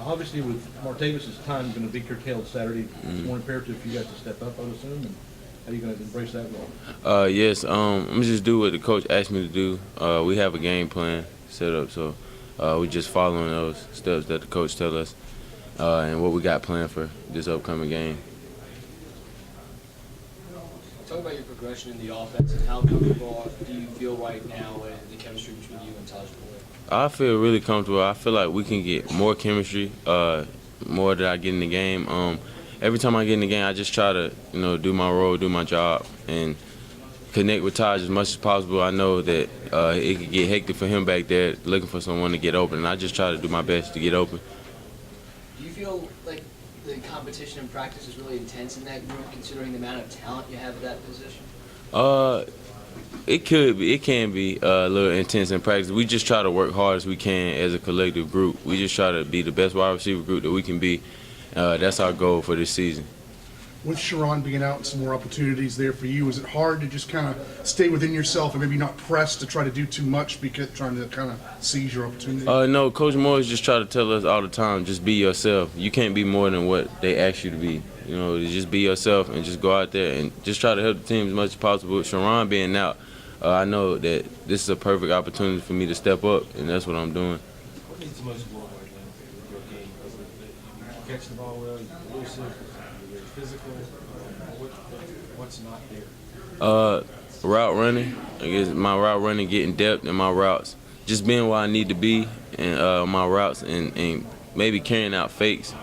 Obviously, with Martavis's time going to be curtailed Saturday, it's more imperative for you guys to step up, I would assume. And how are you going to embrace that role? Yes, I'm going to just do what the coach asked me to do. We have a game plan set up, so we're just following those steps that the coach tells us and what we got planned for this upcoming game. Talk about your progression in the offense and how comfortable do you feel right now in the chemistry between you and Taj Boyd? I feel really comfortable. I feel like we can get more chemistry, more that I get in the game. Every time I get in the game, I just try to, do my role, do my job, and connect with Taj as much as possible. I know that it could get hectic for him back there looking for someone to get open, and I just try to do my best to get open. Do you feel like the competition in practice is really intense in that group, considering the amount of talent you have at that position? It can be a little intense in practice. We just try to work hard as we can as a collective group. We just try to be the best wide receiver group that we can be. That's our goal for this season. With Sharon being out and some more opportunities there for you, is it hard to just kind of stay within yourself and maybe not press to try to do too much because trying to kind of seize your opportunity? No, Coach Morris just try to tell us all the time, just be yourself. You can't be more than what they ask you to be. Just be yourself and just go out there and just try to help the team as much as possible. With Sharon being out, I know that this is a perfect opportunity for me to step up, and that's what I'm doing. What needs the most work right now with your game? You catch the ball well, you're elusive, you're physical. What's not there? Route running. I guess my route running, getting depth in my routes, just being where I need to be in my routes, and maybe carrying out fakes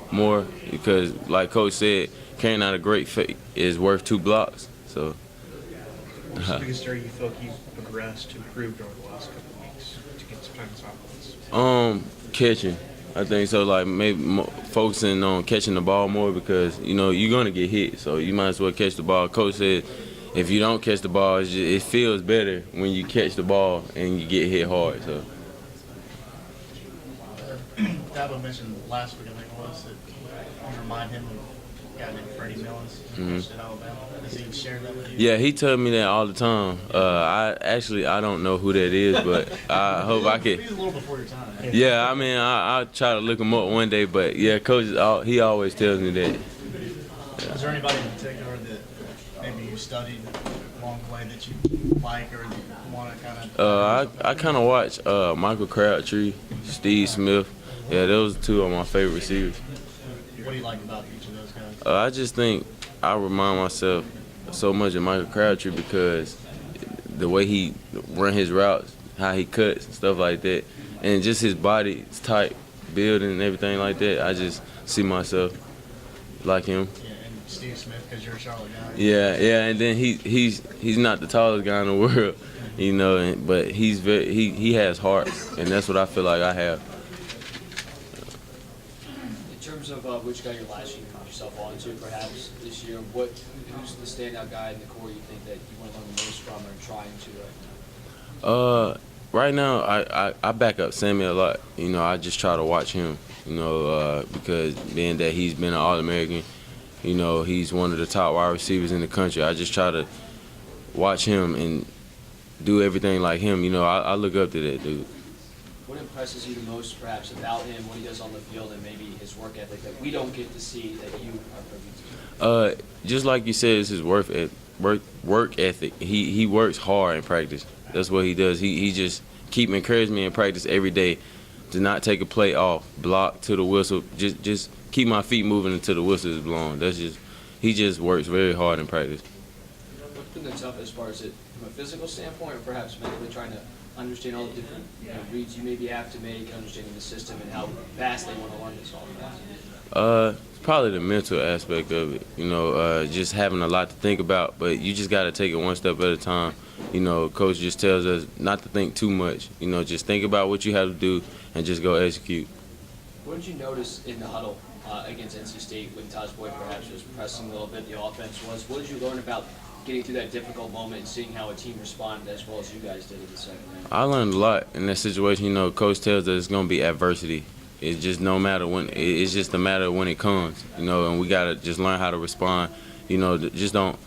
more, because like Coach said, carrying out a great fake is worth 2 blocks. So. What's the biggest area you feel like you've progressed to improve over the last couple of weeks to get some time offense? Catching. I think so. Like maybe focusing on catching the ball more, because you're gonna get hit, so you might as well catch the ball. Coach said, if you don't catch the ball, it feels better when you catch the ball and you get hit hard. So. Dabo mentioned last week, I think it was, that you remind him of a guy named Freddie Mills at Alabama. Has he shared that with you? Yeah, he tells me that all the time. I don't know who that is, but I hope I can. He's a little before your time. Yeah, I mean, I'll try to look him up one day, but yeah, Coach, he always tells me that. Yeah. Is there anybody in particular that maybe you studied along the way that you like or want to kind of? I kind of watch Michael Crabtree, Steve Smith. Yeah, those are 2 of my favorite receivers. What do you like about each of those guys? I just think I remind myself so much of Michael Crabtree, because the way he run his routes, how he cuts and stuff like that, and just his body's type, build and everything like that. I just see myself like him. Yeah, and Steve Smith, because you're a Charlotte guy. Yeah, and then he's not the tallest guy in the world, but he has heart, and that's what I feel like I have. In terms of which guy you're latching yourself onto, perhaps this year, who's the standout guy in the core you think that you want to learn the most from or trying to right now? Right now, I back up Sammy a lot. I just try to watch him, because being that he's been an All-American, he's one of the top wide receivers in the country. I just try to watch him and do everything like him. I look up to that dude. What impresses you the most, perhaps, about him, what he does on the field, and maybe his work ethic that we don't get to see that you are privy to? Just like you said, it's his work ethic. He works hard in practice. That's what he does. He just keep encouraging me in practice every day to not take a play off, block to the whistle, just keep my feet moving until the whistle is blown. He just works very hard in practice. What's been the toughest part? Is it from a physical standpoint, or perhaps mentally trying to understand all the different reads you maybe have to make, understanding the system and how fast they want to learn this all? Probably the mental aspect of it. Just having a lot to think about, but you just got to take it one step at a time. Coach just tells us not to think too much. Just think about what you have to do and just go execute. What did you notice in the huddle against NC State when Taj Boyd perhaps was pressing a little bit, the offense was? What did you learn about getting through that difficult moment and seeing how a team responded as well as you guys did in the second half? I learned a lot in that situation. Coach tells us it's going to be adversity. It's just no matter when. It's just a matter of when it comes. And we got to just learn how to respond. Just don't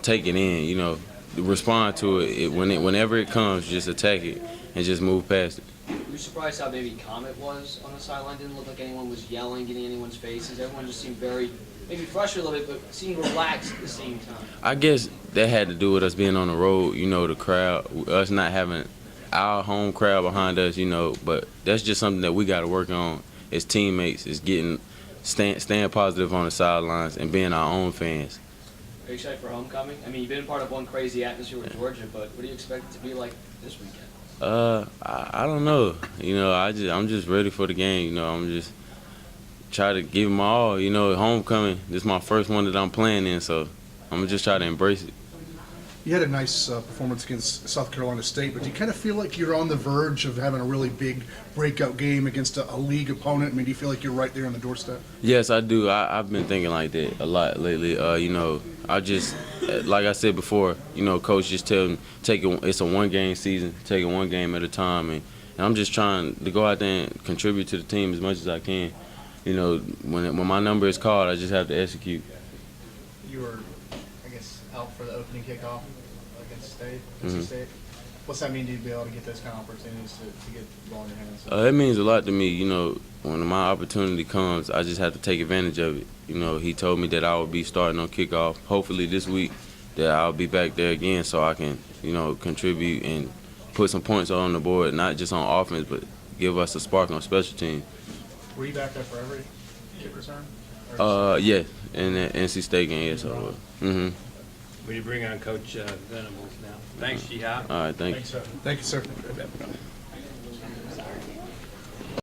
take it in. Respond to it whenever it comes. Just attack it, and just move past it. Were you surprised how maybe calm it was on the sideline? Didn't look like anyone was yelling, getting anyone's faces. Everyone just seemed very, maybe frustrated a little bit, but seemed relaxed at the same time. I guess that had to do with us being on the road, you know, the crowd, us not having our home crowd behind us, you know, but that's just something that we got to work on as teammates, is staying positive on the sidelines and being our own fans. Are you excited for homecoming? I mean, you've been part of one crazy atmosphere with Georgia, but what do you expect it to be like this weekend? I don't know. You know, I'm just ready for the game. You know, I'm just try to give my all. You know, homecoming, this is my first one that I'm playing in, so I'm gonna just try to embrace it. You had a nice performance against South Carolina State, but do you kind of feel like you're on the verge of having a really big breakout game against a league opponent? I mean, do you feel like you're right there on the doorstep? Yes, I do. I've been thinking like that a lot lately. You know, I just, like I said before, you know, Coach just tell me, it's a one-game season, take it one game at a time, and I'm just trying to go out there and contribute to the team as much as I can. You know, when my number is called, I just have to execute. You were, I guess, out for the opening kickoff against State. What's that mean to you to be able to get those kind of opportunities to get the ball in your hands? It means a lot to me. You know, when my opportunity comes, I just have to take advantage of it. You know, he told me that I would be starting on kickoff. Hopefully this week that I'll be back there again so I can, you know, contribute and put some points on the board, not just on offense, but give us a spark on special teams. Were you back there for every kick return? Yeah, in the NC State game, yes, I was. Will you bring on Coach Venables now? Thanks, G-Hop. All right, thank you. Thank you, sir.